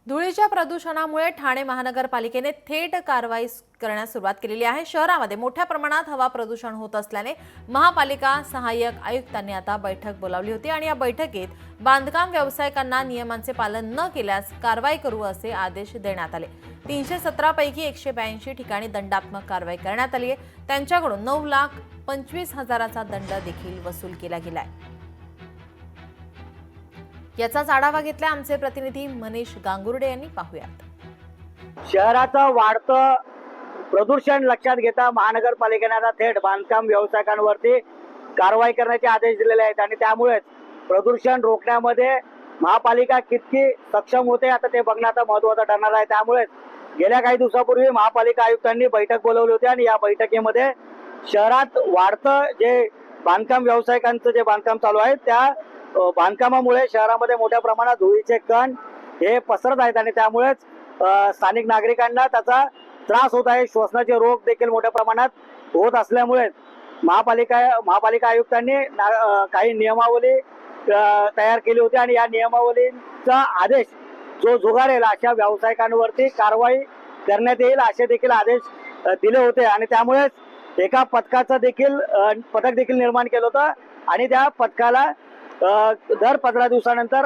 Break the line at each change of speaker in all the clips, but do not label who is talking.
धुळीच्या प्रदूषणामुळे ठाणे महानगरपालिकेने थेट कारवाई करण्यास सुरुवात केलेली आहे। शहरामध्ये मोठ्या प्रमाणात हवा प्रदूषण होत असल्याने महापालिका सहाय्यक आयुक्तांनी आता बैठक बोलावली होती आणि या बैठकीत बांधकाम व्यावसायिकांना नियमांचे पालन न केल्यास कारवाई करू असे आदेश देण्यात आले। 317 पैकी 182 ठिकाणी दंडात्मक कारवाई करण्यात आली आहे। त्यांच्याकडून 9,25,000चा दंड देखील वसूल केला गेलाय। याचाच आढावा घेतला आमचे प्रतिनिधी मनीष गांगुर्डे यांनी। पाहूयात।
शहराचं वाढतं प्रदूषण लक्षात घेता महानगरपालिकेने आता थेट बांधकाम व्यावसायिकांवरती कारवाई करण्याचे आदेश दिलेले आहेत आणि त्यामुळेच प्रदूषण रोखण्यामध्ये महापालिका किती सक्षम होते आता ते बघणं आता महत्त्वाचं ठरणार आहे। त्यामुळे गेल्या काही दिवसापूर्वी महापालिका आयुक्तांनी बैठक बोलावली होती आणि या बैठकीमध्ये शहरात वाढतं जे बांधकाम व्यावसायिकांचं जे बांधकाम चालू आहे त्या बांधकामामुळे शहरामध्ये मोठ्या प्रमाणात धुळीचे कण हे पसरत आहेत आणि त्यामुळेच स्थानिक नागरिकांना त्याचा त्रास होत आहे। श्वसनाचे रोग देखील मोठ्या प्रमाणात होत असल्यामुळे महापालिका आयुक्तांनी काही नियमावली तयार केली होती आणि या नियमावलीचा आदेश जो झुगारेल अशा व्यावसायिकांवरती कारवाई करण्यात येईल असे देखील आदेश दिले होते आणि त्यामुळेच एका पथक देखील निर्माण केलं होतं आणि त्या पथकाला दर 15 दिवसानंतर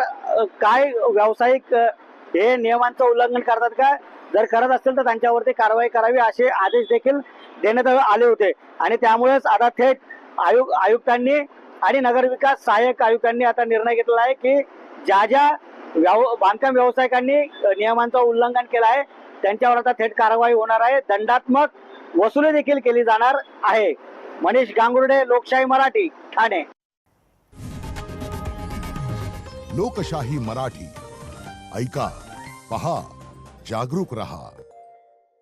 काय व्यावसायिक हे नियमांचं उल्लंघन करतात का, जर करत असतील तर त्यांच्यावरती कारवाई करावी असे आदेश देखील देण्यात आले होते आणि त्यामुळेच आता थेट आयुक्तांनी आणि नगरविकास सहाय्यक आयुक्तांनी आता निर्णय घेतला आहे की ज्या बांधकाम व्यावसायिकांनी नियमांचं उल्लंघन केलं आहे त्यांच्यावर आता थेट कारवाई होणार आहे। दंडात्मक वसुली देखील केली जाणार आहे। मनीष गांगुर्डे, लोकशाही मराठी, ठाणे।
लोकशाही मराठी ऐका, पहा, जागरूक रहा।